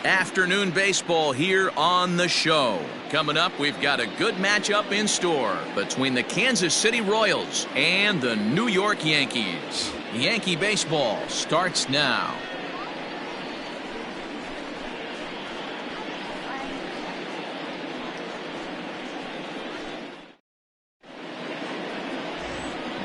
Afternoon baseball here on the show. Coming up, we've got a good matchup in store between the Kansas City Royals and the New York Yankees. Yankee baseball starts now.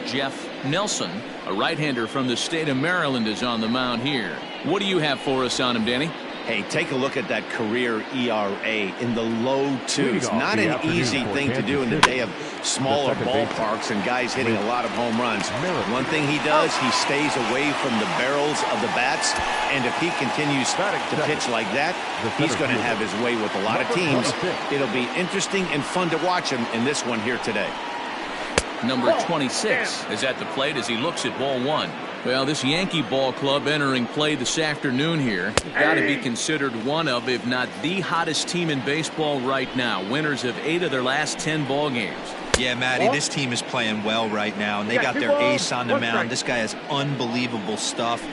Jeff Nelson, a right-hander from the state of Maryland, is on the mound here. What do you have for us on him, Danny? Hey, take a look at that career ERA in the low twos. Not an easy thing to do in the day of smaller ballparks and guys hitting a lot of home runs. One thing he does, he stays away from the barrels of the bats, and if he continues to pitch like that, he's going to have his way with a lot of teams. It'll be interesting and fun to watch him in this one here today. Number 26 is at the plate as he looks at ball one. Well, this Yankee ball club entering play this afternoon here got to be considered one of, if not the hottest team in baseball right now. Winners of 8 of their last 10 ball games. Yeah, Matty, this team is playing well right now, and they got their ace on the mound. This guy has unbelievable stuff,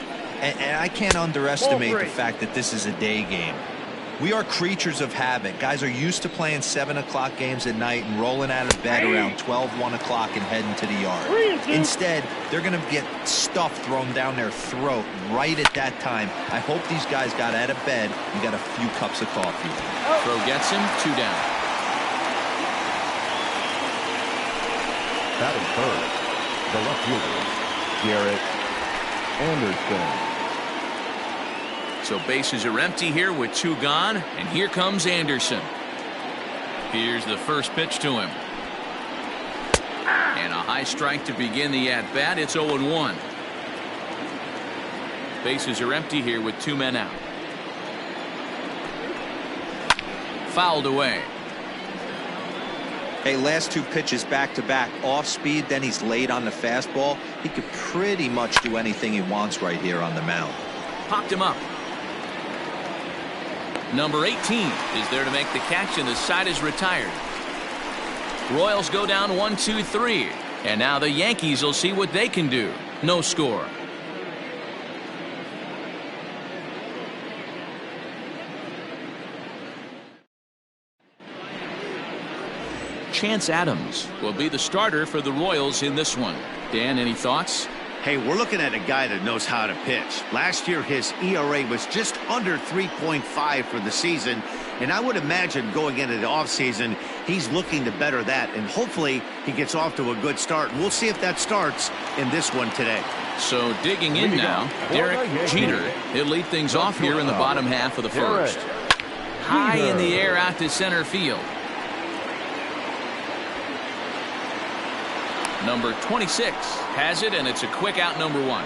and I can't underestimate the fact that this is a day game. We are creatures of habit. Guys are used to playing 7 o'clock games at night and rolling out of bed around 12, 1 o'clock and heading to the yard. Instead, they're going to get stuff thrown down their throat right at that time. I hope these guys got out of bed and got a few cups of coffee. Throw gets him, 2 down. Batting third, the left fielder, Garrett Anderson. So bases are empty here with 2 gone, and here comes Anderson. Here's the first pitch to him. And a high strike to begin the at-bat. It's 0-1. Bases are empty here with 2 men out. Fouled away. Hey, last 2 pitches back-to-back, off speed, then he's late on the fastball. He could pretty much do anything he wants right here on the mound. Popped him up. Number 18 is there to make the catch, and the side is retired. Royals go down 1-2-3, and now the Yankees will see what they can do. No score. Chance Adams will be the starter for the Royals in this one. Dan, any thoughts? Hey, we're looking at a guy that knows how to pitch. Last year, his ERA was just under 3.5 for the season, and I would imagine going into the offseason, he's looking to better that, and hopefully he gets off to a good start. We'll see if that starts in this one today. So digging in now, Derek Jeter. He'll lead things off here in the bottom half of the first. High in the air out to center field. Number 26 has it, and it's a quick out, number 1.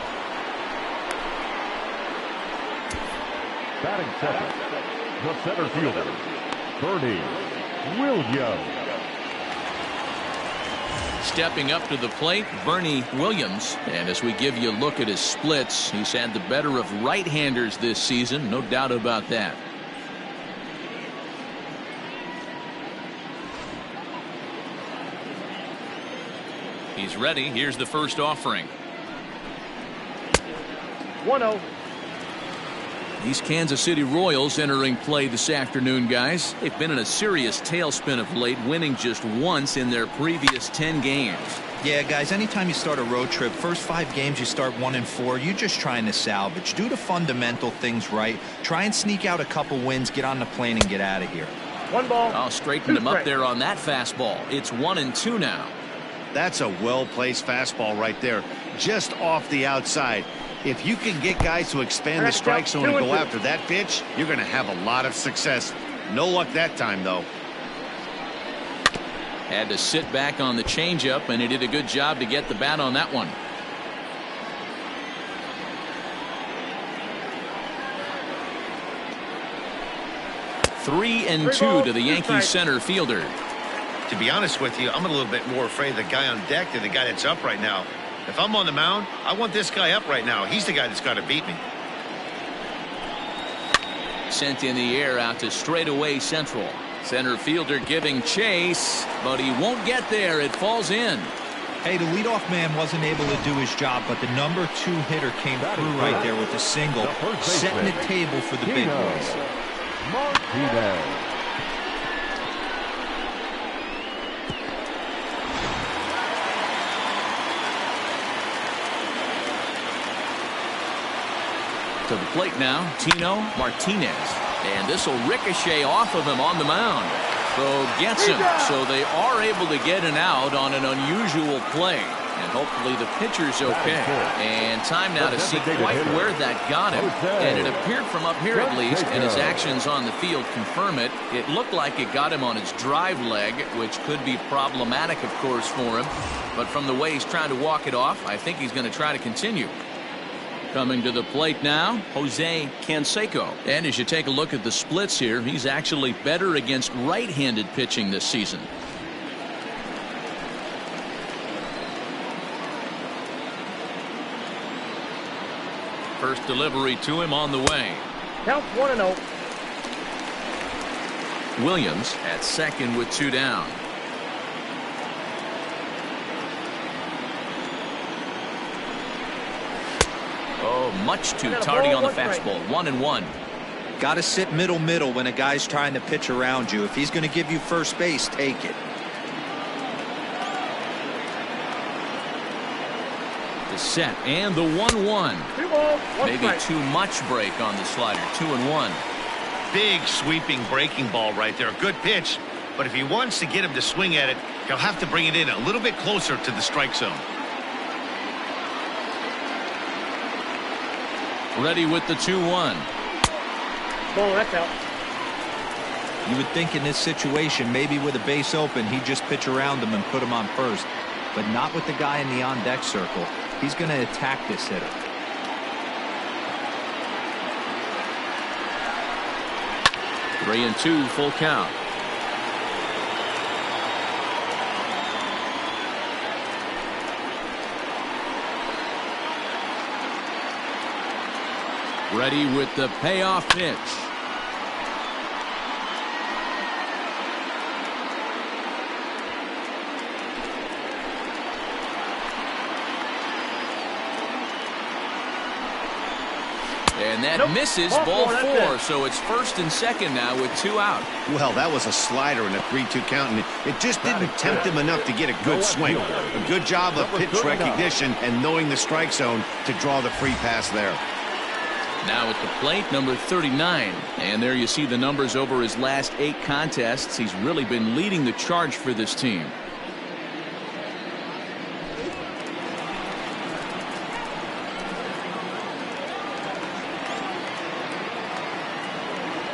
Batting second, the center fielder, Bernie Williams. Stepping up to the plate, Bernie Williams. And as we give you a look at his splits, he's had the better of right-handers this season, no doubt about that. He's ready. Here's the first offering. 1-0. These Kansas City Royals entering play this afternoon, guys. They've been in a serious tailspin of late, winning just once in their previous 10 games. Yeah, guys, anytime you start a road trip, first 5 games you start 1-4, you're just trying to salvage. Do the fundamental things right. Try and sneak out a couple wins, get on the plane, and get out of here. 1 ball. I'll straighten him up there on that fastball. It's 1-2 now. That's a well-placed fastball right there, just off the outside. If you can get guys to expand the strike zone and go after that pitch, you're going to have a lot of success. No luck that time, though. Had to sit back on the changeup, and he did a good job to get the bat on that one. Three and 2 to the Yankees center fielder. To be honest with you, I'm a little bit more afraid of the guy on deck than the guy that's up right now. If I'm on the mound, I want this guy up right now. He's the guy that's got to beat me. Sent in the air out to straightaway central. Center fielder giving chase, but he won't get there. It falls in. Hey, the leadoff man wasn't able to do his job, but the number 2 hitter came through right there with a single, setting the table for the big boys. Martinez. To the plate now, Tino Martinez. And this will ricochet off of him on the mound. So gets him. So they are able to get an out on an unusual play. And hopefully the pitcher's okay. And time now to see quite where that got him. And it appeared from up here at least, and his actions on the field confirm it. It looked like it got him on his drive leg, which could be problematic, of course, for him. But from the way he's trying to walk it off, I think he's going to try to continue. Coming to the plate now, Jose Canseco. And as you take a look at the splits here, he's actually better against right-handed pitching this season. First delivery to him on the way. Count 1-0. Williams at second with 2 down. Oh, much too tardy on the fastball. 1-1. Got to sit middle when a guy's trying to pitch around you. If he's going to give you first base, take it. The set and the 1-1. Maybe too much break on the slider. 2-1. Big sweeping breaking ball right there. Good pitch. But if he wants to get him to swing at it, he'll have to bring it in a little bit closer to the strike zone. Ready with the 2-1. Oh, that's out. You would think in this situation, maybe with a base open, he'd just pitch around him and put him on first. But not with the guy in the on-deck circle. He's going to attack this hitter. Three and 2, full count. Ready with the payoff pitch. And that misses. Ball 4. So it's first and second now with 2 out. Well, that was a slider in a 3-2 count, and it just didn't tempt him enough to get a good swing. A good job of pitch recognition and knowing the strike zone to draw the free pass there. Now at the plate, number 39. And there you see the numbers over his last 8 contests. He's really been leading the charge for this team.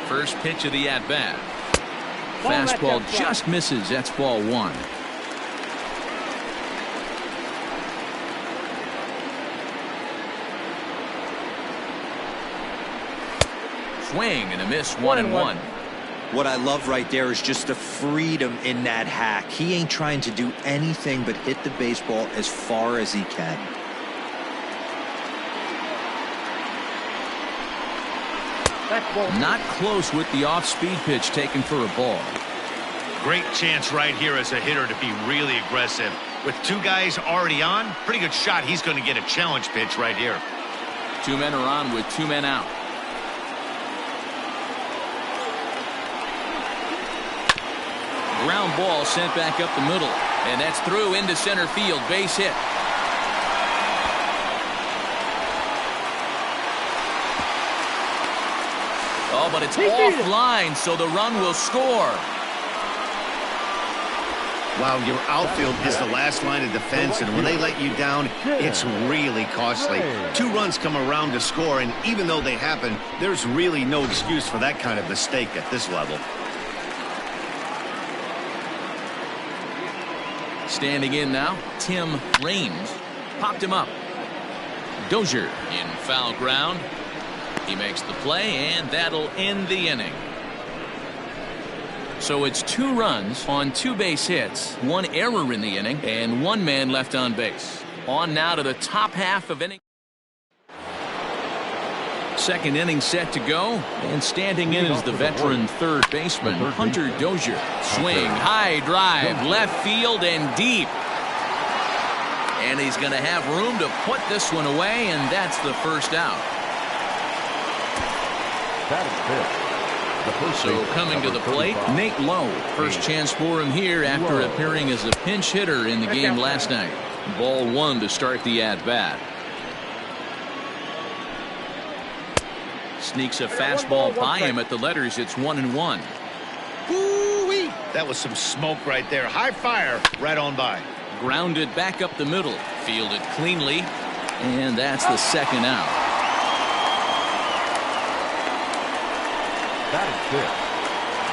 First pitch of the at-bat. Fastball just misses. That's ball 1. Swing and a miss. 1-1. What I love right there is just the freedom in that hack. He ain't trying to do anything but hit the baseball as far as he can. Not close with the off-speed pitch taken for a ball. Great chance right here as a hitter to be really aggressive. With 2 guys already on, pretty good shot. He's going to get a challenge pitch right here. 2 men are on with 2 men out. Ground ball sent back up the middle. And that's through into center field. Base hit. Oh, but it's offline, so the run will score. Wow, your outfield is the last line of defense, and when they let you down, it's really costly. 2 runs come around to score, and even though they happen, there's really no excuse for that kind of mistake at this level. Standing in now, Tim Raines popped him up. Dozier in foul ground. He makes the play, and that'll end the inning. So it's 2 runs on 2 base hits, 1 error in the inning, and 1 man left on base. On now to the top half of inning. Second inning set to go, and standing in is the veteran third baseman, Hunter Dozier. Swing, high drive, left field and deep. And he's going to have room to put this one away, and that's the first out. That is So coming to the plate, Nate Lowe. First chance for him here after appearing as a pinch hitter in the game last night. Ball one to start the at-bat. Sneaks a fastball by him at the letters. It's 1-1. Woo-wee. That was some smoke right there. High fire right on by. Grounded back up the middle. Fielded cleanly. And that's the second out. That is fifth.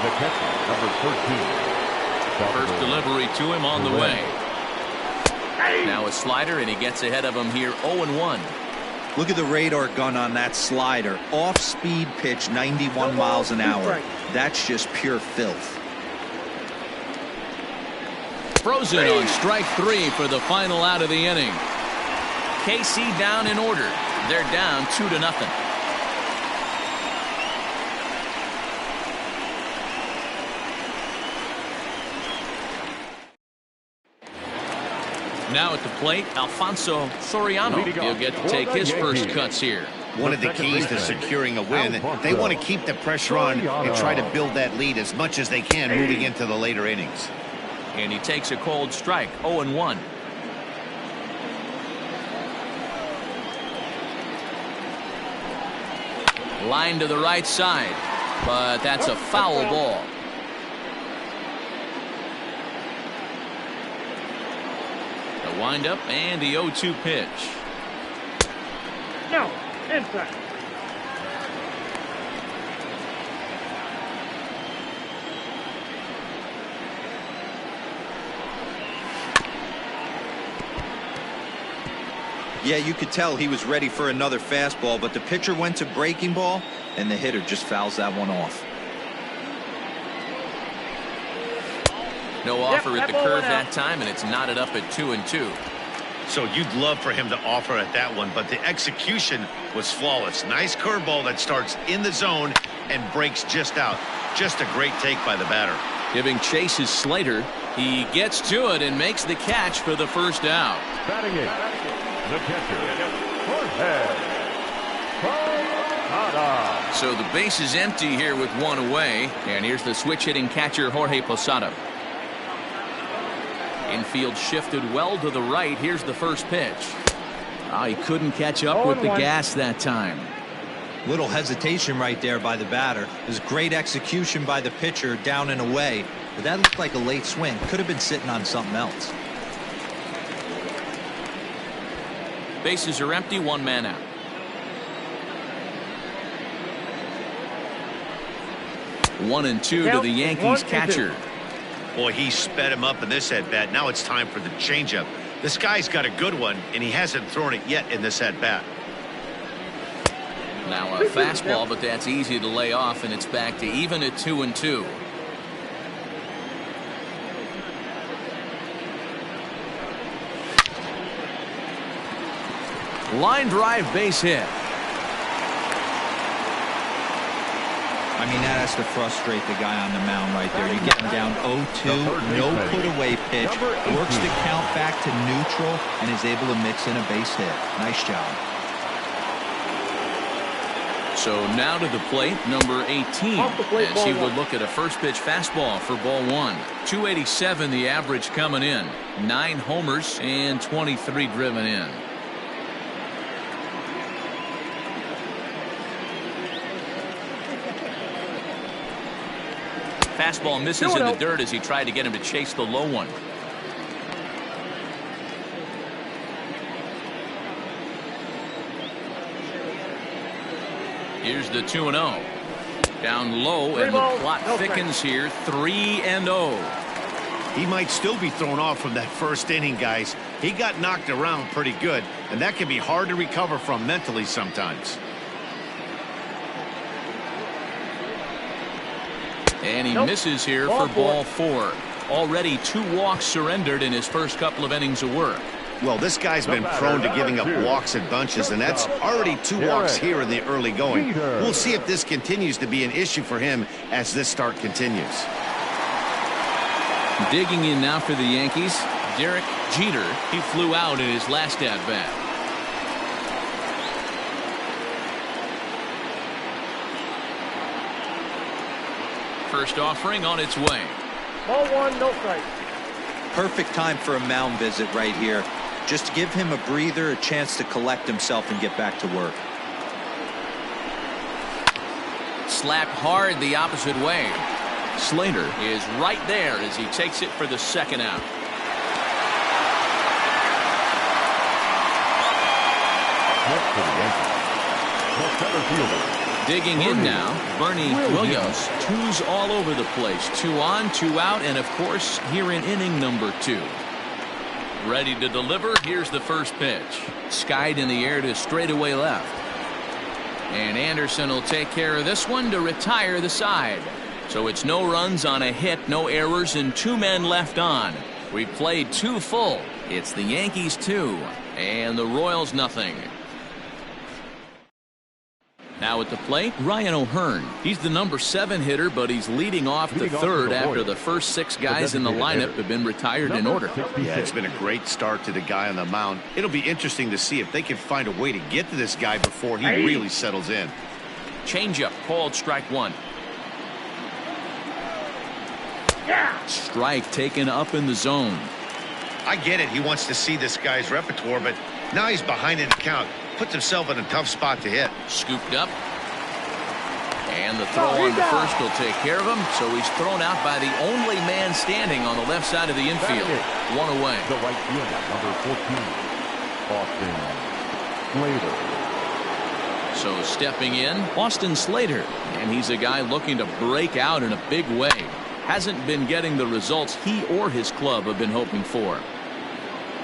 The catcher, number 13. First delivery to him on the way. Now a slider, and he gets ahead of him here. 0-1. Look at the radar gun on that slider. Off-speed pitch, 91 miles an hour. That's just pure filth. Frozen on strike three for the final out of the inning. KC down in order. They're down 2-0. Now at the plate, Alfonso Soriano. He'll get to take his first cuts here. One of the keys to securing a win, they want to keep the pressure on and try to build that lead as much as they can moving into the later innings. And he takes a cold strike. 0-1. Line to the right side, but that's a foul ball. The windup and the 0-2 pitch. No, inside. Yeah, you could tell he was ready for another fastball, but the pitcher went to breaking ball, and the hitter just fouls that one off. No offer at the curve that time, and it's knotted up at 2-2. So you'd love for him to offer at that one, but the execution was flawless. Nice curveball that starts in the zone and breaks just out. Just a great take by the batter. Giving chase is Slater. He gets to it and makes the catch for the first out. Batting eighth, the catcher, Jorge Posada. So the base is empty here with one away, and here's the switch hitting catcher Jorge Posada. Infield shifted well to the right. Here's the first pitch. He couldn't catch up with the gas that time. Little hesitation right there by the batter. It was great execution by the pitcher down and away, but that looked like a late swing. Could have been sitting on something else. Bases are empty, one man out. One and two to the Yankees catcher. Boy, he sped him up in this at-bat. Now it's time for the changeup. This guy's got a good one, and he hasn't thrown it yet in this at-bat. Now a fastball, but that's easy to lay off, and it's back to even at 2-2. Line drive base hit. I mean, that has to frustrate the guy on the mound right there. You get him down 0-2, no put away pitch, works the count back to neutral, and is able to mix in a base hit. Nice job. So now to the plate, number 18, as he will look at a first pitch fastball for ball one. 287 the average coming in. 9 homers and 23 driven in. Fastball misses in the dirt as he tried to get him to chase the low one. Here's the 2-0. Down low, and the plot thickens here. 3-0. He might still be thrown off from that first inning, guys. He got knocked around pretty good, and that can be hard to recover from mentally sometimes. And he misses here for ball 4. Already 2 walks surrendered in his first couple of innings of work. Well, this guy's been prone to giving up walks in bunches, and that's already 2 walks here in the early going. We'll see if this continues to be an issue for him as this start continues. Digging in now for the Yankees, Derek Jeter. He flew out in his last at-bat. First offering on its way. Ball one, no strike. Perfect time for a mound visit right here. Just to give him a breather, a chance to collect himself and get back to work. Slapped hard the opposite way. Slater is right there as he takes it for the second out. Next to the Yankees, the center fielder. Digging in now, Bernie Williams. Twos all over the place. 2 on, 2 out, and of course here in inning number 2. Ready to deliver. Here's the first pitch. Skied in the air to straightaway left. And Anderson will take care of this one to retire the side. So it's no runs on a hit, no errors, and 2 men left on. We've played 2 full. It's the Yankees 2 and the Royals nothing. Now at the plate, Ryan O'Hearn. He's the number 7 hitter, but he's leading off the third after the first 6 guys in the lineup have been retired in order. Yeah, it's been a great start to the guy on the mound. It'll be interesting to see if they can find a way to get to this guy before he really settles in. Changeup called strike 1. Strike taken up in the zone. I get it. He wants to see this guy's repertoire, but now he's behind in the count. Puts himself in a tough spot to hit. Scooped up. And the throw on to first will take care of him. So he's thrown out by the only man standing on the left side of the infield. 1 away. The right fielder, number 14, Austin Slater. So stepping in, Austin Slater. And he's a guy looking to break out in a big way. Hasn't been getting the results he or his club have been hoping for.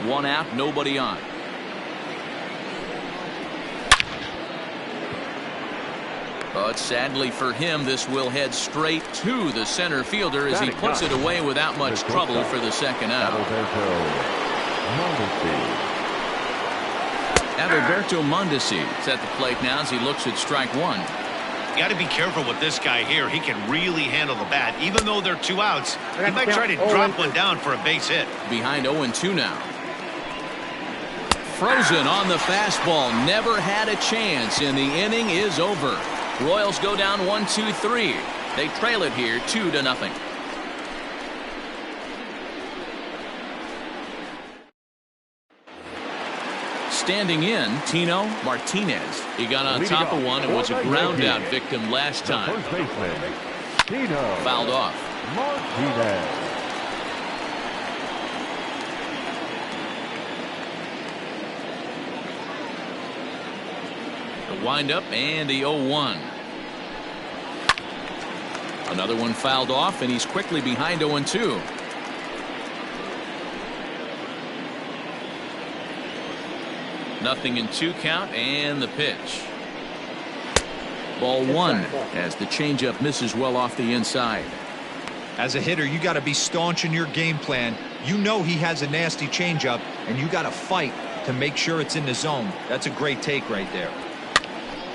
1 out, nobody on. But sadly for him, this will head straight to the center fielder as he puts it away without much trouble for the second out. Adalberto Mondesi is at the plate now as he looks at strike 1. You got to be careful with this guy here. He can really handle the bat. Even though they're 2 outs, he might try to drop one down for a base hit. Behind 0-2 now. Frozen on the fastball. Never had a chance, and the inning is over. Royals go down 1-2-3. They trail it here 2-0. Standing in, Tino Martinez. He got on top of one and was a ground out victim last time. First baseman, Tino Fouled off. Martinez. The windup and the 0-1. Another one fouled off, and he's quickly behind 0-2. Nothing in 2 count, and the pitch. Ball 1 as the changeup misses well off the inside. As a hitter, you got to be staunch in your game plan. You know he has a nasty changeup, and you got to fight to make sure it's in the zone. That's a great take right there.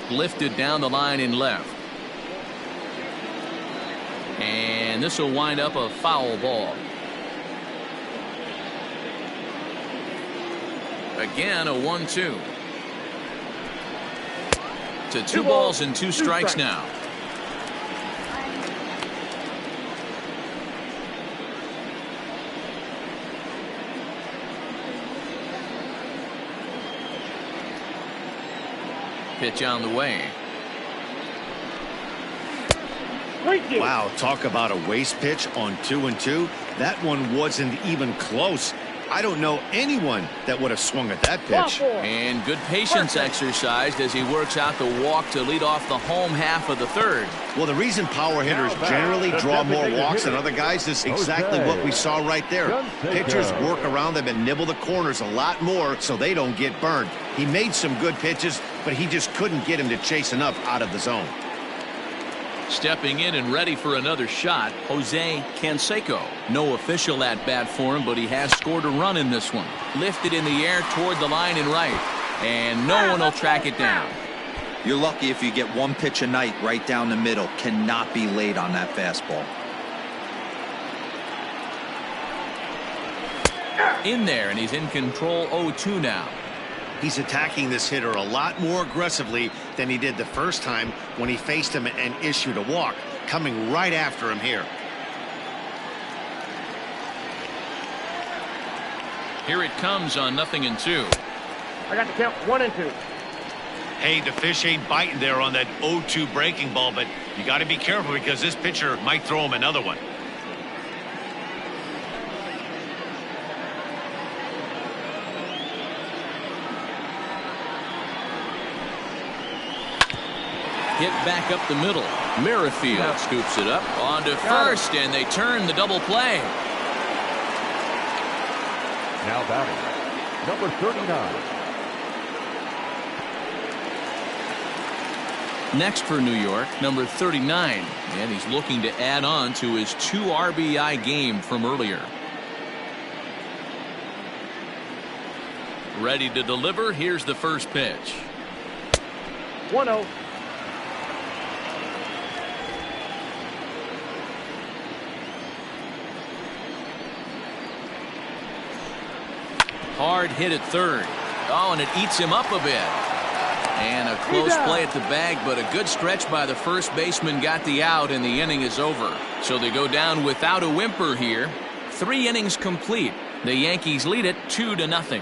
Lifted down the line in left. And this will wind up a foul ball. Again, a 1-2. To 2 balls and 2 strikes now. Pitch on the way. Wow, talk about a waste pitch on 2-2. That one wasn't even close. I don't know anyone that would have swung at that pitch. And good patience exercised as he works out the walk to lead off the home half of the third. Well, the reason power hitters generally draw more walks than other guys is exactly what we saw right there. Pitchers work around them and nibble the corners a lot more so they don't get burned. He made some good pitches, but he just couldn't get him to chase enough out of the zone. Stepping in and ready for another shot, Jose Canseco. No official at bat for him, but he has scored a run in this one. Lifted in the air toward the line and right, and no one will track it down. You're lucky if you get 1 pitch a night right down the middle. Cannot be late on that fastball. In there, and he's in control. 0-2 now. He's attacking this hitter a lot more aggressively than he did the first time when he faced him and issued a walk. coming right after him here. Here it comes on 0-2. I got to count 1 and 2. Hey, the fish ain't biting there on that 0-2 breaking ball, but you got to be careful because this pitcher might throw him another one. Hit back up the middle. Merrifield scoops it up onto first, and they turn the double play. Now batting, number 39. Next for New York, number 39, and he's looking to add on to his 2 RBI game from earlier. Ready to deliver. Here's the first pitch. 1-0. Hard hit at third. Oh, and it eats him up a bit. And a close play at the bag, but a good stretch by the first baseman got the out, and the inning is over. So they go down without a whimper here. 3 innings complete. The Yankees lead it 2-0.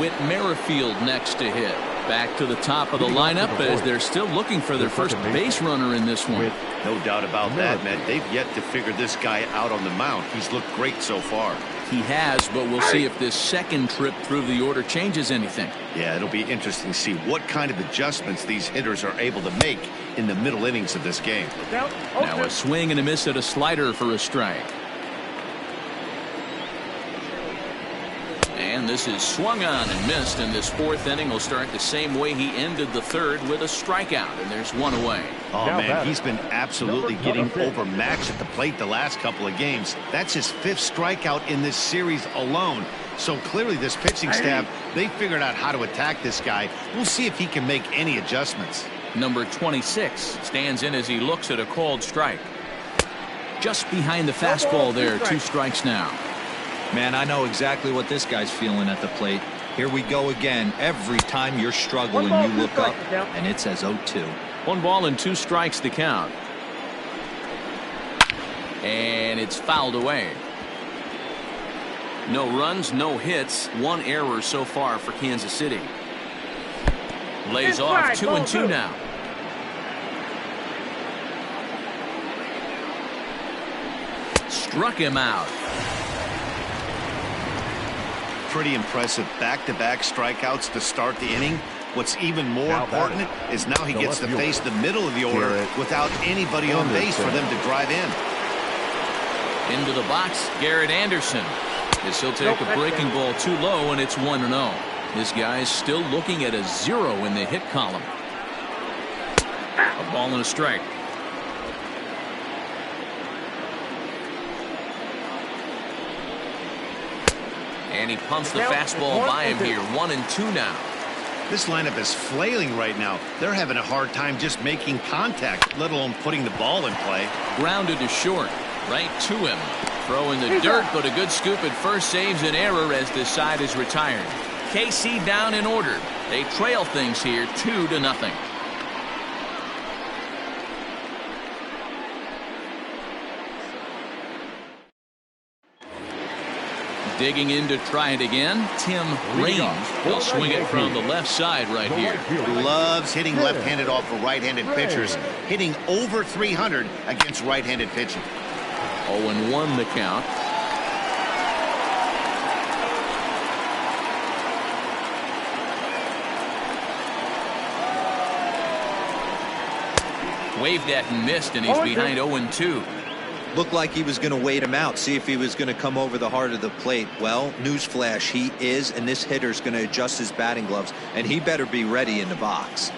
Whit Merrifield next to hit. Back to the top of the lineup as they're still looking for their first base runner in this one. No doubt about that, man. They've yet to figure this guy out on the mound. He's looked great so far. He has, but we'll see if this second trip through the order changes anything. Yeah, it'll be interesting to see what kind of adjustments these hitters are able to make in the middle innings of this game. Now a swing and a miss at a slider for a strike. And this is swung on and missed, and this 4th inning will start the same way he ended the 3rd with a strikeout, and there's 1 away. Oh, man, he's been absolutely getting overmatched at the plate the last couple of games. That's his 5th strikeout in this series alone. So clearly this pitching staff, they figured out how to attack this guy. We'll see if he can make any adjustments. Number 26 stands in as he looks at a called strike. Just behind the fastball there, 2 strikes now. Man, I know exactly what this guy's feeling at the plate. Here we go again. Every time you're struggling, you look up, and it says 0-2. 1 ball and 2 strikes to count. And it's fouled away. No runs, no hits, 1 error so far for Kansas City. Lays off 2-2 now. Struck him out. Pretty impressive back-to-back strikeouts to start the inning. What's even more important is now he gets to face the middle of the order without anybody on base for them to drive in. Into the box, Garrett Anderson. As he'll take a breaking ball too low, and it's 1-0. This guy is still looking at a 0 in the hit column. A ball and a strike. And he pumps the fastball by him here. 1-2 now. This lineup is flailing right now. They're having a hard time just making contact, let alone putting the ball in play. Grounded to short. Right to him. Throw in the dirt, but a good scoop at first saves an error as this side is retired. KC down in order. They trail things here 2-0. Digging in to try it again, Tim Raines. They'll swing it from the left side right here. Loves hitting left-handed off of right-handed pitchers, hitting over 300 against right-handed pitching. 0-1 the count. Waved at and missed, and he's behind 0-2. Looked like he was going to wait him out, see if he was going to come over the heart of the plate. Well, newsflash, he is, and this hitter's going to adjust his batting gloves, and he better be ready in the box.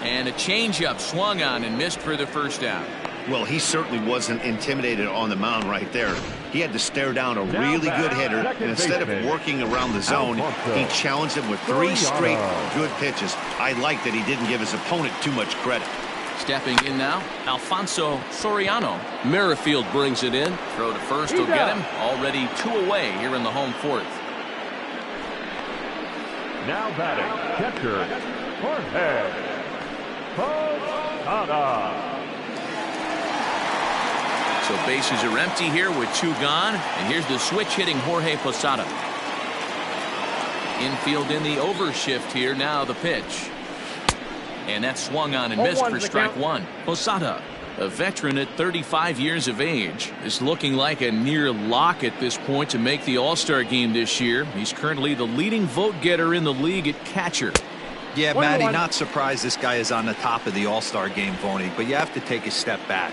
And a changeup swung on and missed for the first out. Well, he certainly wasn't intimidated on the mound right there. He had to stare down a really good hitter, and instead of working around the zone, he challenged him with 3 straight good pitches. I like that he didn't give his opponent too much credit. Stepping in now, Alfonso Soriano. Merrifield brings it in. Throw to first will get him. Already 2 away here in the home 4th. Now batting, catcher, Jorge Posada. So bases are empty here with 2 gone. And here's the switch hitting Jorge Posada. Infield in the overshift here. Now the pitch. And that swung on and missed for strike 1. Posada, a veteran at 35 years of age, is looking like a near lock at this point to make the All-Star game this year. He's currently the leading vote getter in the league at catcher. Yeah, Matty, not surprised this guy is on the top of the All-Star game voting, but you have to take a step back.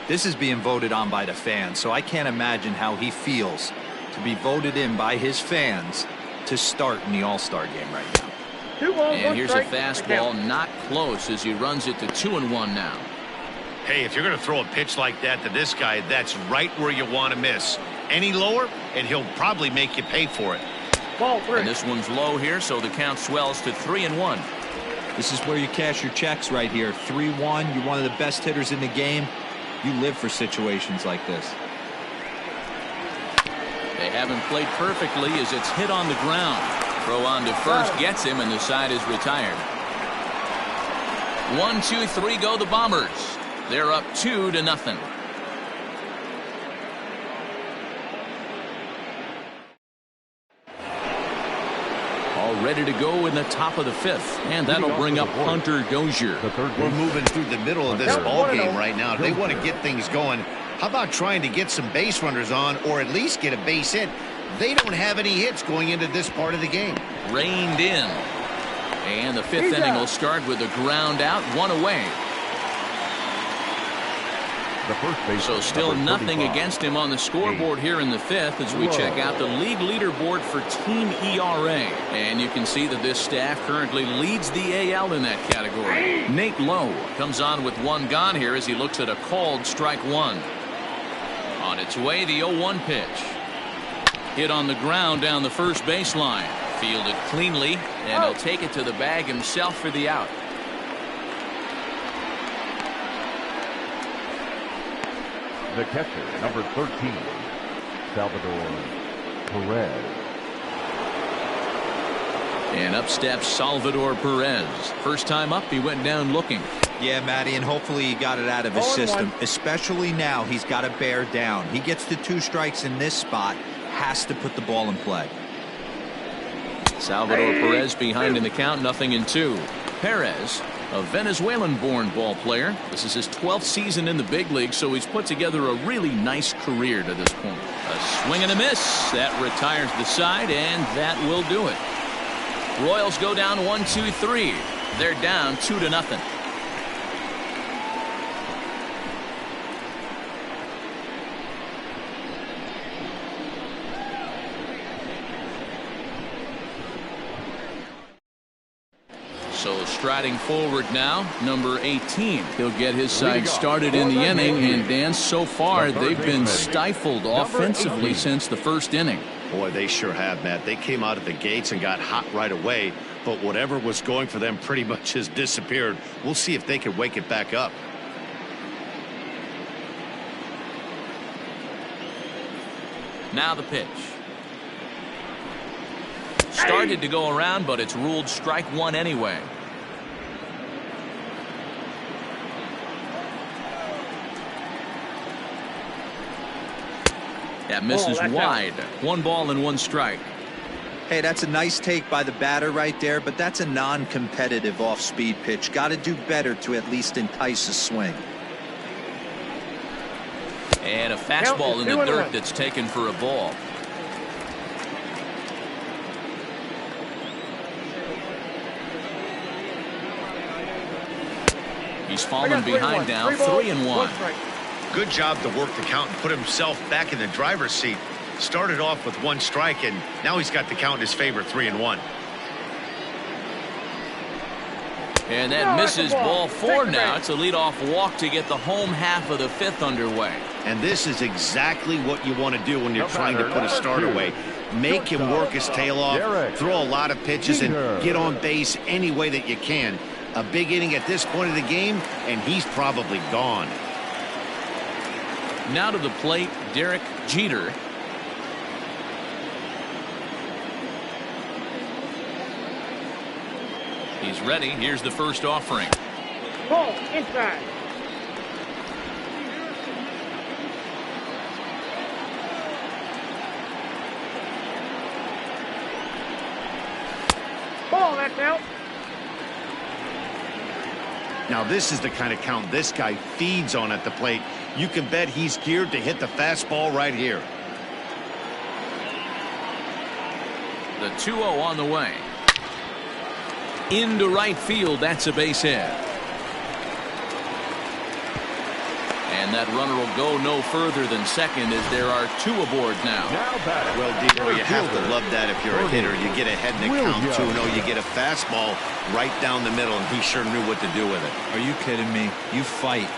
This is being voted on by the fans, so I can't imagine how he feels to be voted in by his fans to start in the All-Star game right now. And here's a fastball, not close, as he runs it to 2-1 now. Hey, if you're going to throw a pitch like that to this guy, that's right where you want to miss. Any lower, and he'll probably make you pay for it. And this one's low here, so the count swells to 3-1. This is where you cash your checks right here. 3-1. You're one of the best hitters in the game. You live for situations like this. They haven't played perfectly as it's hit on the ground. Throw on to first gets him, and the side is retired. 1, 2, 3 go the Bombers. They're up 2-0. All ready to go in the top of the 5th, and that'll bring up Hunter Dozier. We're moving through the middle of this ball game right now. They want to get things going. How about trying to get some base runners on, or at least get a base hit? They don't have any hits going into this part of the game. Reined in. And the 5th inning will start with a ground out, 1 away. So still nothing against him on the scoreboard here in the 5th as we check out the league leaderboard for team ERA. And you can see that this staff currently leads the AL in that category. Nate Lowe comes on with 1 gone here as he looks at a called strike 1. On its way, the 0-1 pitch. Hit on the ground down the first baseline. Fielded cleanly, and he'll take it to the bag himself for the out. The catcher, number 13, Salvador Perez. And up steps Salvador Perez. First time up, he went down looking. Yeah, Matty, and hopefully he got it out of his system. Especially now, he's got to bear down. He gets the 2 strikes in this spot. Has to put the ball in play. Salvador Perez behind in the count, 0-2. Perez, a Venezuelan-born ball player. This is his 12th season in the big league, so he's put together a really nice career to this point. A swing and a miss. That retires the side, and that will do it. Royals go down 1-2-3. They're down 2-0. So striding forward now, number 18. He'll get his side started in the inning, and Dan, so far they've been stifled offensively since the first inning. Boy, they sure have, Matt. They came out of the gates and got hot right away, but whatever was going for them pretty much has disappeared. We'll see if they can wake it back up. Now the pitch. Started to go around, but it's ruled strike 1 anyway. That misses wide. 1 ball and 1 strike. Hey, that's a nice take by the batter right there, but that's a non-competitive off-speed pitch. Got to do better to at least entice a swing. And a fastball in the dirt that's taken for a ball. He's fallen behind now, 3-1. Good job to work the count and put himself back in the driver's seat. Started off with 1 strike, and now he's got the count in his favor, 3-1. And that misses ball 4 now. It's a leadoff walk to get the home half of the 5th underway. And this is exactly what you want to do when you're trying to put a start away. Make him work his tail off, throw a lot of pitches, and get on base any way that you can. A big inning at this point of the game, and he's probably gone. Now to the plate, Derek Jeter. He's ready. Here's the first offering. Ball inside. Ball, that's out. Now this is the kind of count this guy feeds on at the plate. You can bet he's geared to hit the fastball right here. The 2-0 on the way. Into right field. That's a base hit. And that runner will go no further than second as there are 2 aboard now. Well, Dino, you have to love that if you're a hitter. You get ahead in the count 2-0. You get a fastball right down the middle, and he sure knew what to do with it. Are you kidding me? You fight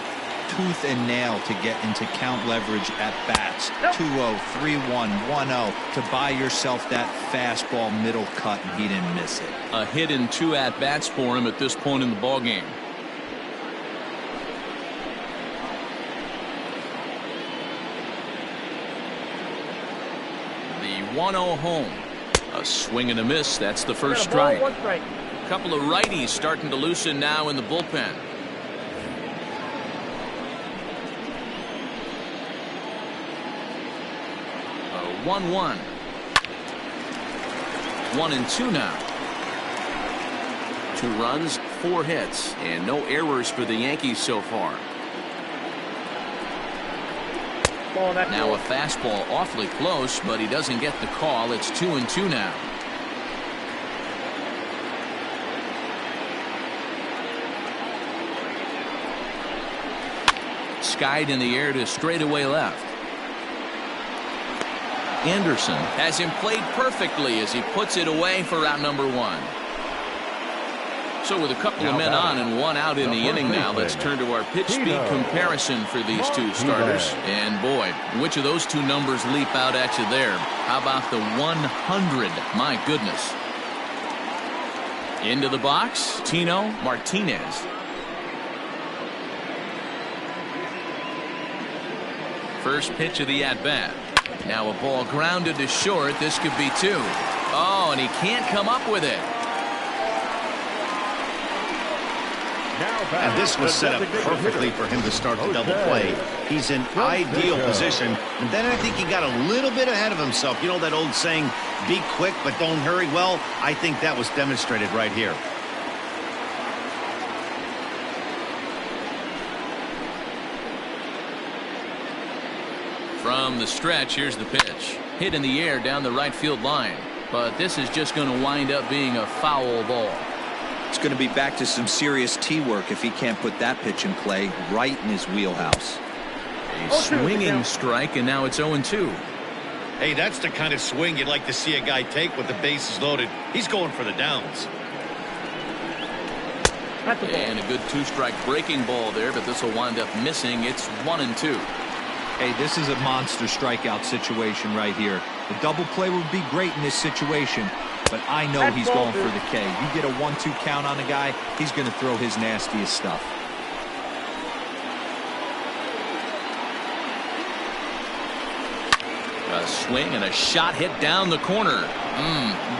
tooth and nail to get into count leverage at bats. 2-0, 3-1, 1-0 to buy yourself that fastball middle cut, and he didn't miss it. A hit in 2 at bats for him at this point in the ball game. The 1-0 home. A swing and a miss. That's the first strike. A couple of righties starting to loosen now in the bullpen. 1-1. 1-2 now. 2 runs, 4 hits, and no errors for the Yankees so far. Now a fastball awfully close, but he doesn't get the call. It's 2-2 now. Skied in the air to straightaway left. Anderson has him played perfectly as he puts it away for out number 1. So with a couple of men on and 1 out in the inning now, let's turn to our pitch speed comparison for these 2 starters. And boy, which of those 2 numbers leap out at you there? How about the 100? My goodness. Into the box, Tino Martinez. First pitch of the at-bat. Now a ball grounded to short. This could be 2. Oh, and he can't come up with it. And this was set up perfectly for him to start the double play. He's in ideal position. And then I think he got a little bit ahead of himself. You know that old saying, be quick but don't hurry? Well, I think that was demonstrated right here. From the stretch, here's the pitch. Hit in the air down the right field line. But this is just going to wind up being a foul ball. It's going to be back to some serious tee work if he can't put that pitch in play right in his wheelhouse. A swinging strike, and now it's 0-2. Hey, that's the kind of swing you'd like to see a guy take with the bases loaded. He's going for the downs. And a good 2-strike breaking ball there, but this will wind up missing. It's 1-2. Hey, this is a monster strikeout situation right here. The double play would be great in this situation, but I know he's going for the K. You get a 1-2 count on a guy, he's going to throw his nastiest stuff. A swing and a shot hit down the corner.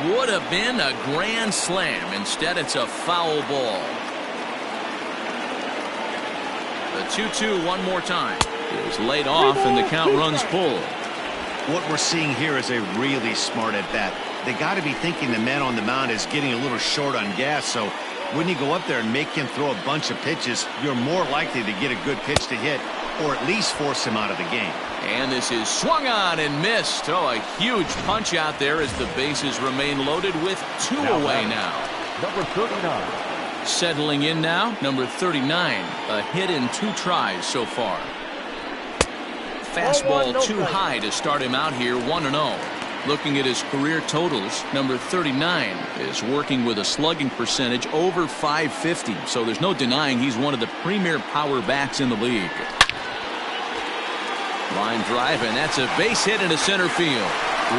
Would have been a grand slam. Instead, it's a foul ball. The 2-2 one more time. It was laid off, and the count runs full. What we're seeing here is a really smart at-bat. They got to be thinking the man on the mound is getting a little short on gas, so when you go up there and make him throw a bunch of pitches, you're more likely to get a good pitch to hit or at least force him out of the game. And this is swung on and missed. Oh, a huge punch out there as the bases remain loaded with 2 away now. Number 39. Settling in now, number 39. A hit in 2 tries so far. Fastball too high to start him out here, 1-0. Looking at his career totals, number 39 is working with a slugging percentage over .550, so there's no denying he's one of the premier power bats in the league. Line drive, and that's a base hit into center field.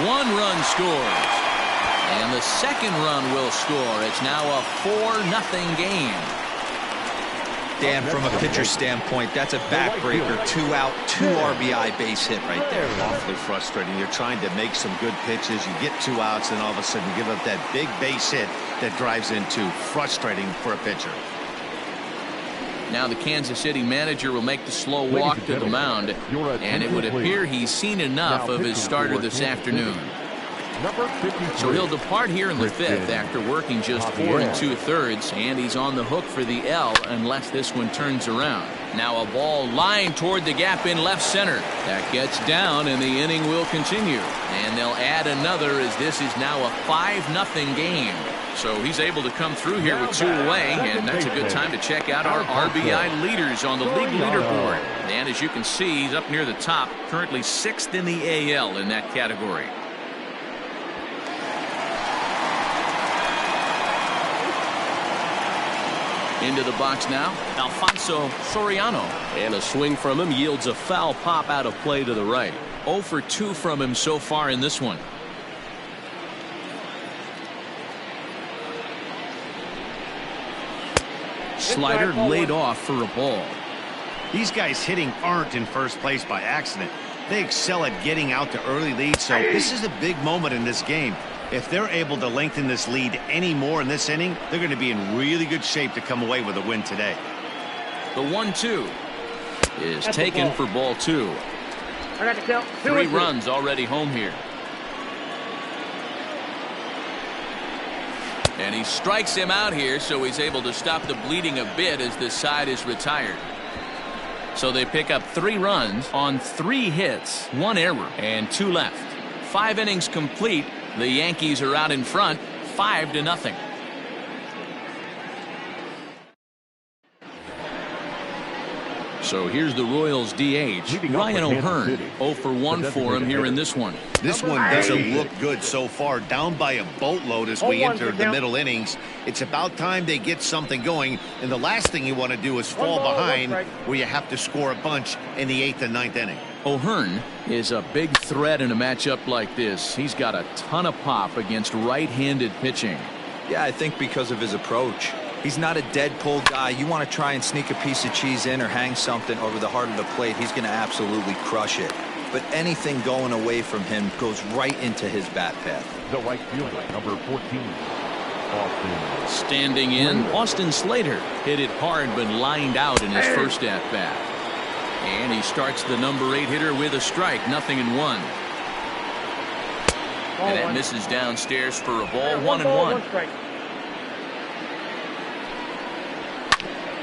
1 run scores, and the second run will score. It's now a 4-0 game. Dan, from a pitcher standpoint, that's a backbreaker. 2 out, 2 RBI base hit right there. Awfully frustrating. You're trying to make some good pitches. You get 2 outs, and all of a sudden you give up that big base hit that drives in 2. Frustrating for a pitcher. Now the Kansas City manager will make the slow walk to the mound, and it would appear he's seen enough of his starter this afternoon. So he'll depart here in the 5th after working just 4 2/3, and he's on the hook for the L unless this one turns around. Now a ball lined toward the gap in left center. That gets down, and the inning will continue. And they'll add another as this is now a 5-0 game. So he's able to come through here with 2 away, and that's a good time to check out our RBI leaders on the league leaderboard. And as you can see, he's up near the top, currently 6th in the AL in that category. Into the box now, Alfonso Soriano. And a swing from him yields a foul pop out of play to the right. 0 for 2 from him so far in this one. Slider laid off for a ball. These guys hitting aren't in first place by accident. They excel at getting out to early leads, so this is a big moment in this game. If they're able to lengthen this lead any more in this inning, they're going to be in really good shape to come away with a win today. The 1-2 is taken for ball 2. I got to count. 3 runs already home here. And he strikes him out here, so he's able to stop the bleeding a bit as this side is retired. So they pick up 3 runs on 3 hits, 1 error, and 2 left. 5 innings complete. The Yankees are out in front, 5-0. So here's the Royals DH, Ryan O'Hearn. 0 for 1 for him here in this one. This one doesn't look good so far. Down by a boatload as we enter the middle innings. It's about time they get something going. And the last thing you want to do is fall behind where you have to score a bunch in the 8th and 9th inning. O'Hearn is a big threat in a matchup like this. He's got a ton of pop against right-handed pitching. Yeah, I think because of his approach. He's not a dead pull guy. You want to try and sneak a piece of cheese in or hang something over the heart of the plate, he's going to absolutely crush it. But anything going away from him goes right into his bat path. The right fielder, number 14. Austin. Standing in, Austin Slater hit it hard but lined out in his first at-bat. And he starts the number 8 hitter with a strike, 0-1. And that misses downstairs for a ball, 1-1.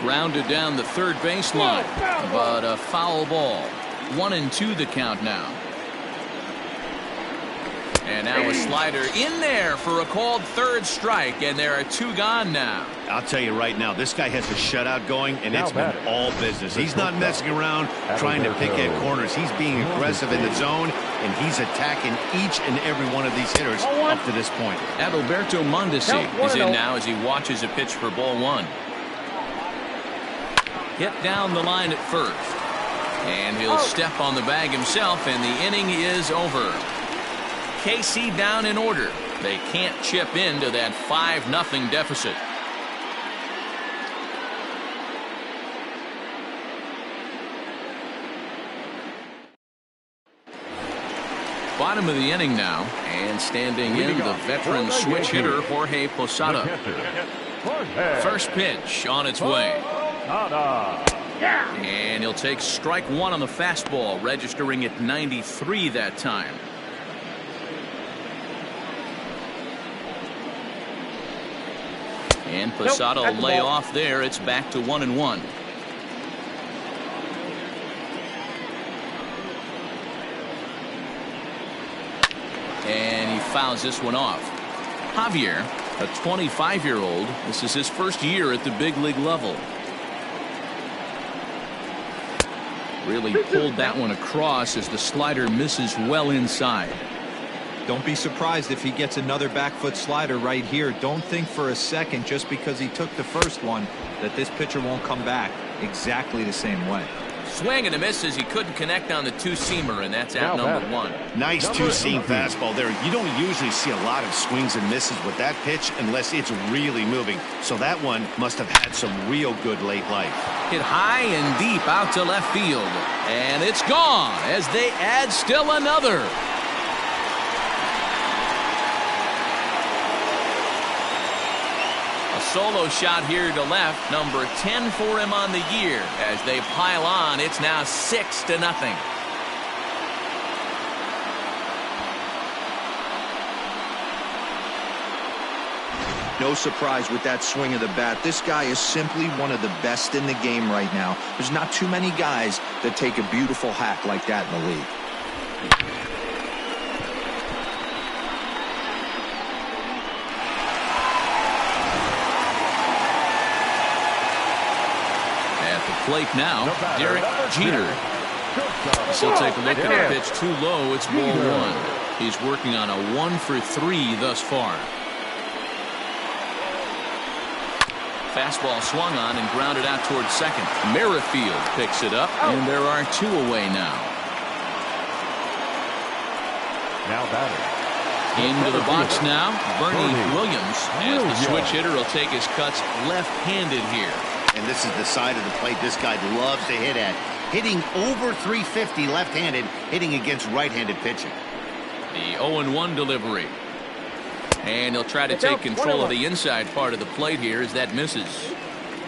Grounded down the third baseline, but a foul ball. 1-2 the count now. And now a slider in there for a called third strike, and there are 2 gone now. I'll tell you right now, this guy has a shutout going, and it's been all business. He's not messing around trying to pick at corners. He's being aggressive in the zone, and he's attacking each and every one of these hitters up to this point. Adalberto Mondesi is in now as he watches a pitch for ball 1. Hit down the line at first. And he'll step on the bag himself, and the inning is over. KC down in order. They can't chip into that 5-0 deficit. Bottom of the inning now, and standing in the veteran switch hitter Jorge Posada. First pitch on its way. And he'll take strike 1 on the fastball, registering at 93 that time. And Posada will lay off there. It's back to 1-1. And he fouls this one off. Javier, a 25-year-old, this is his first year at the big league level. Really pulled that one across as the slider misses well inside. Don't be surprised if he gets another back foot slider right here. Don't think for a second, just because he took the first one, that this pitcher won't come back exactly the same way. Swing and a miss as he couldn't connect on the two-seamer, and that's out number one. Nice two-seam fastball there. You don't usually see a lot of swings and misses with that pitch unless it's really moving. So that one must have had some real good late life. Hit high and deep out to left field. And it's gone as they add still another. Solo shot here to left, number 10 for him on the year. As they pile on, it's now 6-0. No surprise with that swing of the bat. This guy is simply one of the best in the game right now. There's not too many guys that take a beautiful hack like that in the league. Plate now, Derek Jeter. He'll take a look at the pitch too low. It's ball one. He's working on a 1-for-3 thus far. Fastball swung on and grounded out towards second. Merrifield picks it up, and there are two away now. Now batting. Into the box now, Bernie Williams, as the switch hitter will take his cuts left-handed here. And this is the side of the plate this guy loves to hit at. Hitting over 350 left-handed, hitting against right-handed pitching. The 0-1 delivery. And he'll try to take control of the inside part of the plate here as that misses.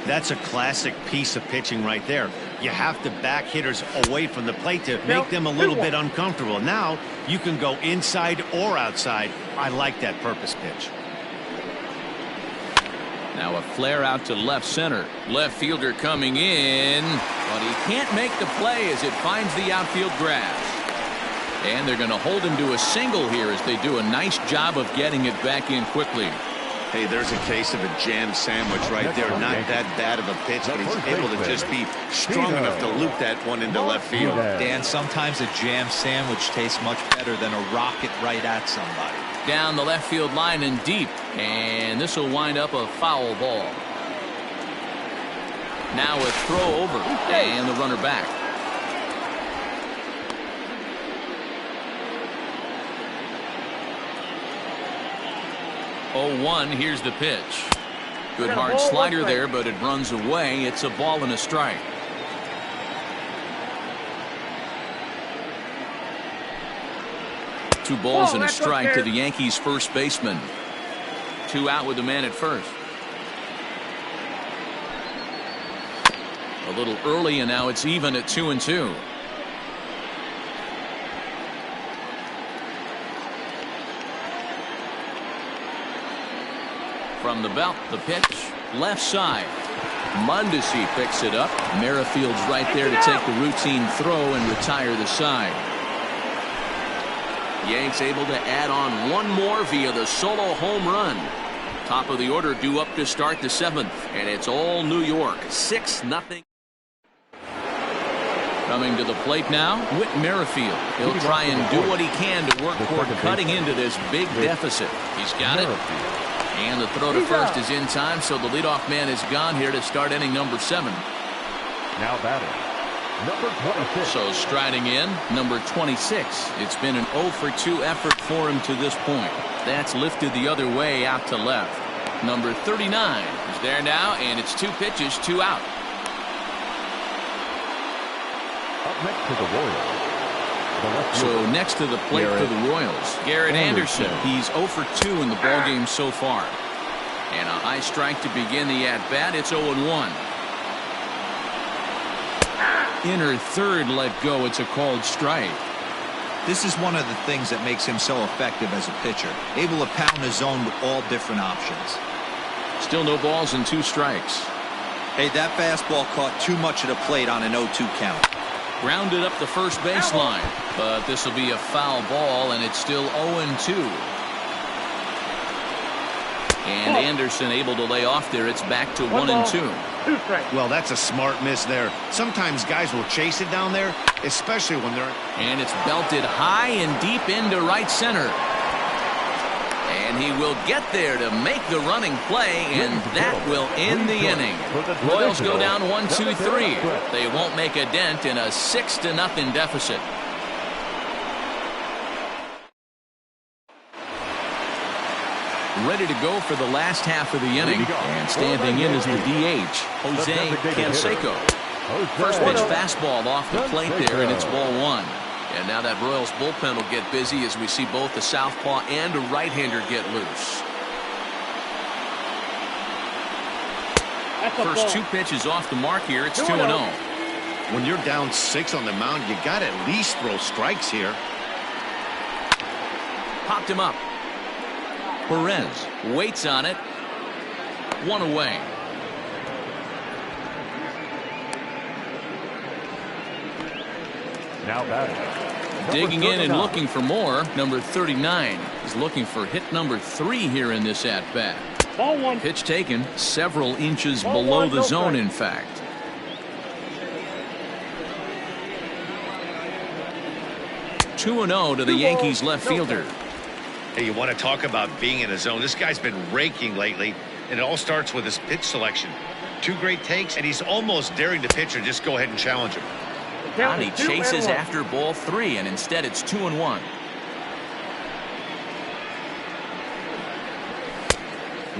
That's a classic piece of pitching right there. You have to back hitters away from the plate to make them a little bit uncomfortable. Now you can go inside or outside. I like that purpose pitch. Now a flare out to left center. Left fielder coming in, but he can't make the play as it finds the outfield grass. And they're going to hold him to a single here as they do a nice job of getting it back in quickly. Hey, there's a case of a jam sandwich right there. Not that bad of a pitch, but he's able to just be strong enough to loop that one into left field. Dan, sometimes a jam sandwich tastes much better than a rocket right at somebody. Down the left field line and deep, and this will wind up a foul ball. Now a throw over, and the runner back. Oh, 1, here's the pitch. Good hard slider there, but it runs away. It's a ball and a strike. Two balls and a strike to the Yankees first baseman. Two out with the man at first. A little early, and now it's even at 2-2. From the belt, the pitch, left side. Mondesi picks it up. Merrifield's right there to take the routine throw and retire the side. Yanks able to add on one more via the solo home run. Top of the order due up to start the 7th, and it's all New York, 6-0. Coming to the plate now, Whit Merrifield. He'll try and do what he can to work toward cutting into this big deficit. He's got it. And the throw to first is in time, so the leadoff man is gone here to start inning number 7. Now batting, number 26. So striding in, number 26. It's been an 0-for-2 effort for him to this point. That's lifted the other way out to left. Number 39 is there now, and it's 2 pitches, 2 out. Up next to the Royals. So next to the plate for the Royals, Garrett Anderson. He's 0-for-2 in the ballgame so far. And a high strike to begin the at-bat. It's 0-1. Inner third let go. It's a called strike. This is one of the things that makes him so effective as a pitcher. Able to pound the zone with all different options. Still no balls and 2 strikes. Hey, that fastball caught too much of the plate on an 0-2 count. Grounded up the first baseline, but this will be a foul ball, and it's still 0-2. And Anderson able to lay off there. It's back to 1-2. Well, that's a smart miss there. Sometimes guys will chase it down there, especially when they're... And it's belted high and deep into right center. And he will get there to make the running play, and that will end the inning. Royals go down 1-2-3. They won't make a dent in a 6-0 deficit. Ready to go for the last half of the inning. And standing in is the DH, Jose Canseco. First pitch fastball off the plate there, and it's ball 1. And now that Royals bullpen will get busy as we see both the southpaw and a right-hander get loose. First 2 pitches off the mark here. It's 2-0. When you're down 6 on the mound, you got to at least throw strikes here. Popped him up. Perez waits on it. 1 away. Now batting. Digging in and looking for more. Number 39 is looking for hit number 3 here in this at-bat. Ball 1. Pitch taken several inches below the zone, in fact. (2-0) to the Yankees left fielder. Hey, you want to talk about being in a zone? This guy's been raking lately, and it all starts with his pitch selection. 2 great takes, and he's almost daring the pitcher just go ahead and challenge him. Now he chases after ball 3, and instead it's 2-1.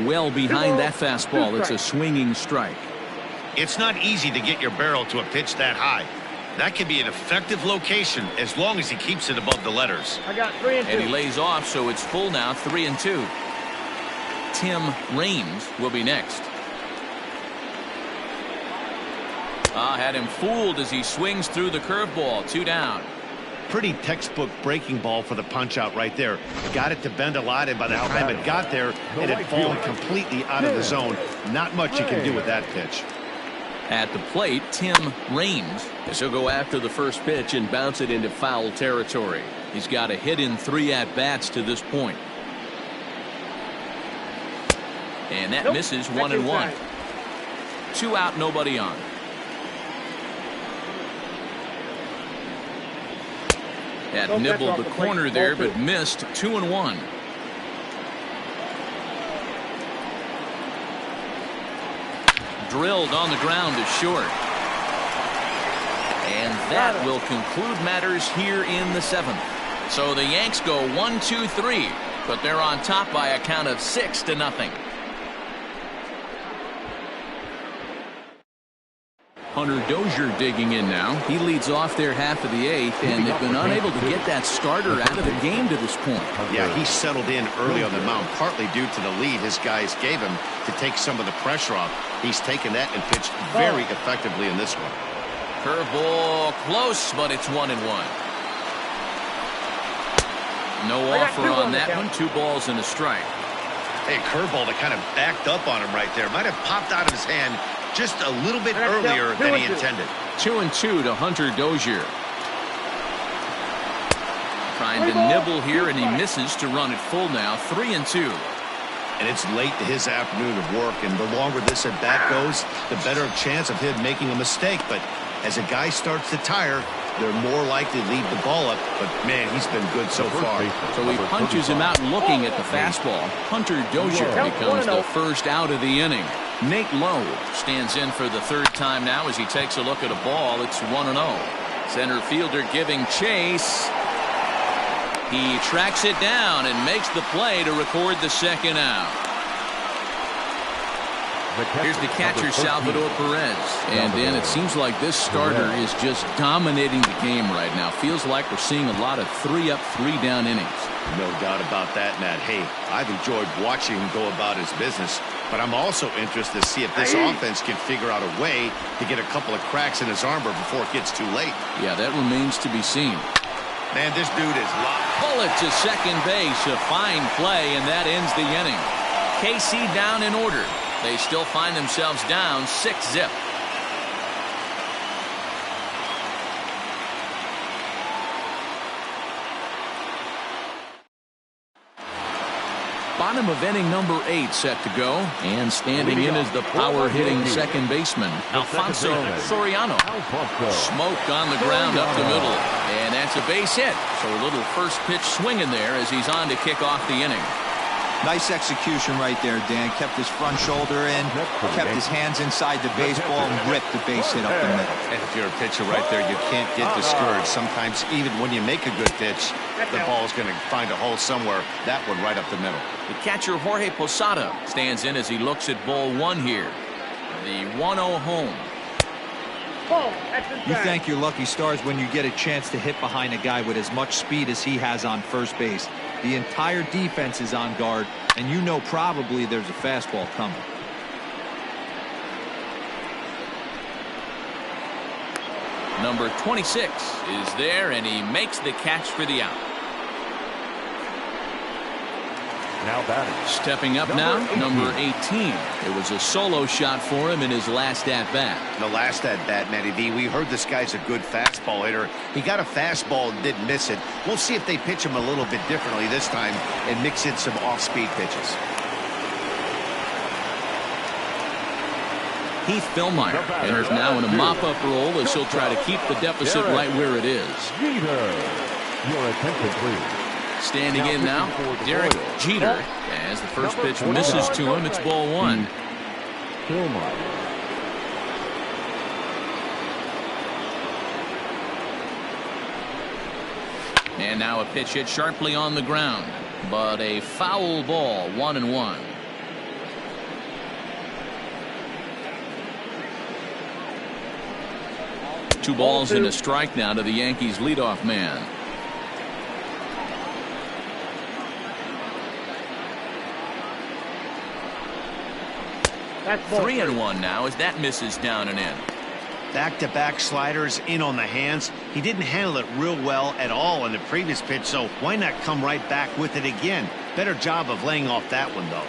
Well behind that fastball. It's a swinging strike. It's not easy to get your barrel to a pitch that high. That can be an effective location as long as he keeps it above the letters. I got 3 and 2. And he lays off, so it's full now, 3-2. Tim Raines will be next. Had him fooled as he swings through the curveball. 2 down. Pretty textbook breaking ball for the punch out right there. Got it to bend a lot, and by the time it got there, it had fallen completely out of the zone. Not much you can do with that pitch. At the plate, Tim Raines, as he'll go after the first pitch and bounce it into foul territory. He's got a hit in 3 at-bats to this point. And that misses 1-1. 2 out, nobody on. Had nibbled the corner there, but missed. 2-1. Drilled on the ground to short. And that will conclude matters here in the 7th. So the Yanks go 1-2-3, but they're on top by a count of 6-0. Hunter Dozier digging in now. He leads off their half of the 8th, and they've been unable to get that starter out of the game to this point. Yeah, he settled in early on the mound, partly due to the lead his guys gave him to take some of the pressure off. He's taken that and pitched very effectively in this one. Curveball close, but it's 1-1. No offer on that one. 2 balls and a strike. Hey, curveball that kind of backed up on him right there. Might have popped out of his hand just a little bit earlier than he intended. 2-2 to Hunter Dozier. Trying to nibble here, and he misses to run it full now. 3-2. And it's late to his afternoon of work, and the longer this at bat goes, the better chance of him making a mistake. But as a guy starts to tire, they're more likely to leave the ball up. But man, he's been good so far. So he punches him out looking at the fastball. Hunter Dozier becomes the first out of the inning. Nate Lowe stands in for the 3rd time now as he takes a look at a ball. It's 1-0. Center fielder giving chase. He tracks it down and makes the play to record the 2nd out. Here's the catcher, Salvador Perez. And Dan, it seems like this starter is just dominating the game right now. Feels like we're seeing a lot of 3-up, 3-down innings. No doubt about that, Matt. Hey, I've enjoyed watching him go about his business, but I'm also interested to see if this offense can figure out a way to get a couple of cracks in his armor before it gets too late. Yeah, that remains to be seen. Man, this dude is locked. Bullet to second base. A fine play, and that ends the inning. KC down in order. They still find themselves down 6-0. Bottom of inning number 8 set to go, and standing in is the power-hitting second baseman, Alfonso Soriano. Smoked on the ground up the middle, and that's a base hit. So a little first pitch swinging there as he's on to kick off the inning. Nice execution right there, Dan. Kept his front shoulder in, kept his hands inside the baseball, and ripped the base hit up the middle. And if you're a pitcher right there, you can't get discouraged. Sometimes even when you make a good pitch, the ball's going to find a hole somewhere. That one right up the middle. The catcher Jorge Posada stands in as he looks at ball one here. The 1-0 home. You thank your lucky stars when you get a chance to hit behind a guy with as much speed as he has on first base. The entire defense is on guard, and you know probably there's a fastball coming. Number 26 is there, and he makes the catch for the out. Now batting. Stepping up now, number 18. It was a solo shot for him in his last at-bat. The last at-bat, Matty D, we heard this guy's a good fastball hitter. He got a fastball and didn't miss it. We'll see if they pitch him a little bit differently this time and mix in some off-speed pitches. Heath Fillmeyer enters now in a mop-up role as he'll try to keep the deficit right where it is. Your attention, please. Standing in now, Derek Jeter. As the first pitch misses to him, it's ball one. And now a pitch hit sharply on the ground, but a foul ball, 1-1. Two balls and a strike now to the Yankees leadoff man. That's 3-1 now as that misses down and in. Back-to-back sliders in on the hands. He didn't handle it real well at all in the previous pitch, so why not come right back with it again? Better job of laying off that one, though.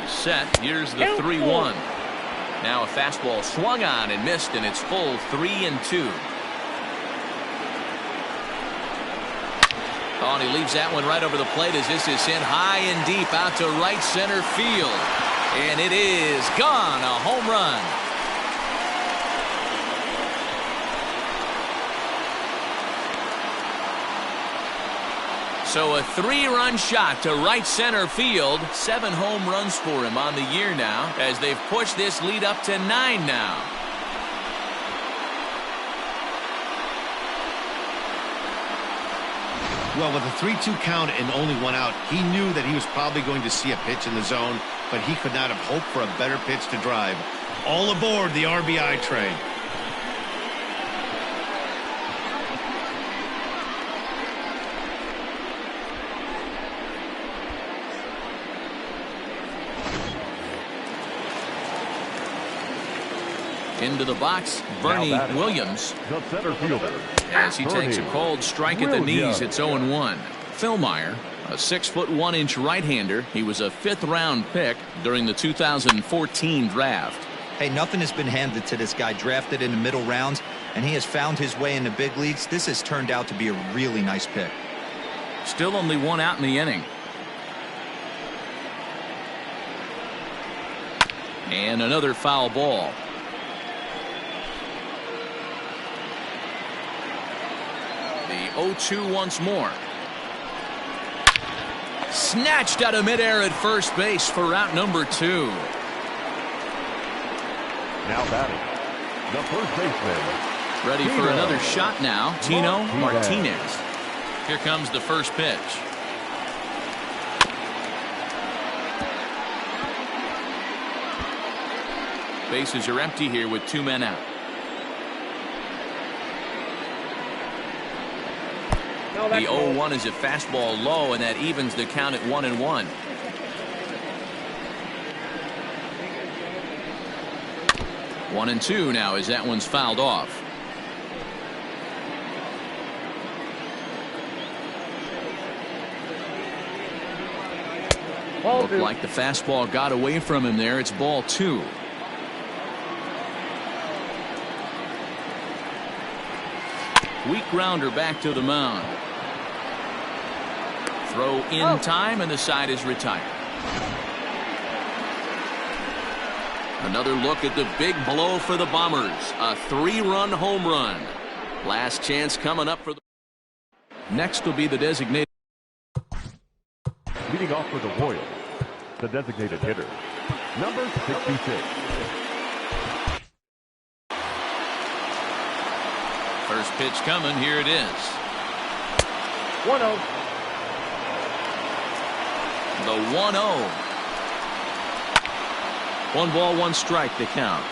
Set. Here's the 3-1. Now a fastball swung on and missed, and it's full 3-2. Oh, and he leaves that one right over the plate as this is sent high and deep out to right center field. And it is gone. A home run. So a 3-run shot to right center field. 7 home runs for him on the year now as they've pushed this lead up to 9 now. Well, with a 3-2 count and only one out, he knew that he was probably going to see a pitch in the zone, but he could not have hoped for a better pitch to drive. All aboard the RBI train. Into the box, Bernie Williams. The center fielder. As he takes a cold strike at the knees, it's 0-1. Fillmeyer, a 6'1" right-hander. He was a 5th-round pick during the 2014 draft. Hey, nothing has been handed to this guy. Drafted in the middle rounds, and he has found his way in the big leagues. This has turned out to be a really nice pick. Still only 1 out in the inning. And another foul ball. The 0-2 once more. Snatched out of midair at first base for out number 2. Now batting. The first baseman. Ready for another shot now. Tino Martinez. Here comes the first pitch. Bases are empty here with 2 men out. The 0-1 is a fastball low, and that evens the count at 1-1. One and 2 now as that one's fouled off. Looked like the fastball got away from him there. It's ball 2. Weak grounder back to the mound. Throw in time, and the side is retired. Another look at the big blow for the Bombers. A 3-run home run. Last chance coming up for the. Next will be the designated. Leading off for the Royals, the designated hitter, number 66. First pitch coming. Here it is. 1-0. The 1-0. 1 ball, 1 strike to count.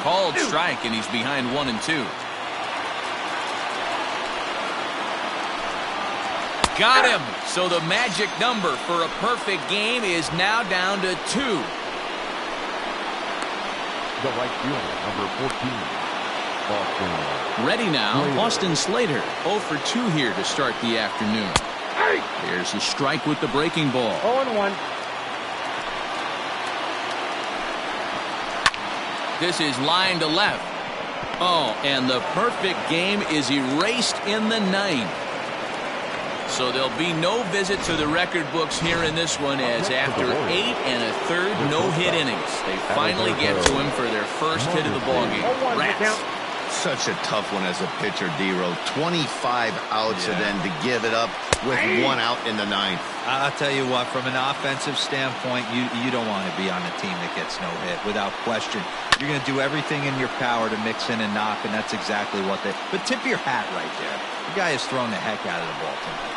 Called strike, and he's behind 1-2. Got him. So the magic number for a perfect game is now down to 2. The right fielder, number 14, Boston. Ready now, Austin Slater. 0 for 2 here to start the afternoon. Here's the strike with the breaking ball. 0-1. This is line to left. Oh, and the perfect game is erased in the 9th. So there'll be no visit to the record books here in this one, as after 8 1/3 no-hit innings, they finally get to him for their first hit of the ballgame. Rats. Such a tough one as a pitcher, D-Row. 25 outs and then to give it up with 1 out in the 9th. I'll tell you what, from an offensive standpoint, you don't want to be on a team that gets no hit, without question. You're going to do everything in your power to mix in and knock, and that's exactly what they... But tip your hat right there. The guy has thrown the heck out of the ball tonight.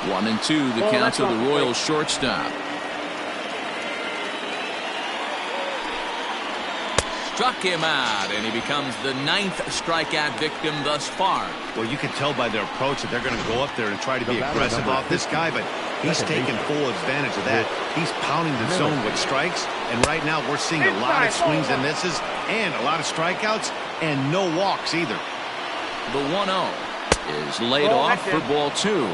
1-2, the count to the Royals shortstop. Struck him out, and he becomes the 9th strikeout victim thus far. Well, you can tell by their approach that they're going to go up there and try to be aggressive off this guy, but he's taking full advantage of that. He's pounding the zone with strikes, and right now we're seeing a lot of swings and misses and a lot of strikeouts and no walks either. The 1-0 is laid off for ball 2.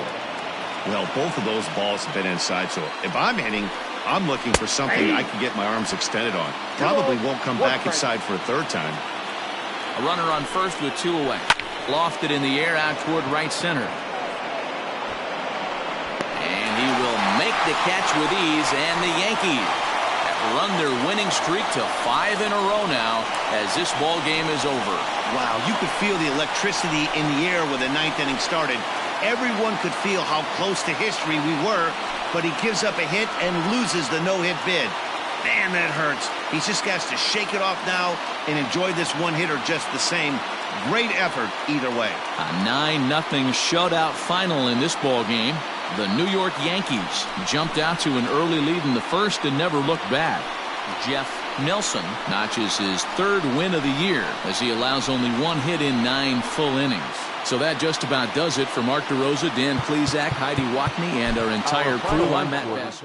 Well, both of those balls have been inside, so if I'm hitting, I'm looking for something I can get my arms extended on. Probably won't come back inside for a 3rd time. A runner on first with 2 away. Lofted in the air out toward right center. And he will make the catch with ease, and the Yankees have run their winning streak to 5 in a row now as this ball game is over. Wow, you could feel the electricity in the air when the 9th inning started. Everyone could feel how close to history we were, but he gives up a hit and loses the no-hit bid. Man, that hurts. He just has to shake it off now and enjoy this one-hitter just the same. Great effort either way. A 9-0 shutout final in this ball game. The New York Yankees jumped out to an early lead in the first and never looked back. Jeff Nelson notches his 3rd win of the year as he allows only 1 hit in 9 full innings. So that just about does it for Mark DeRosa, Dan Klezak, Heidi Wackney, and our entire crew. I'm Matt Bass.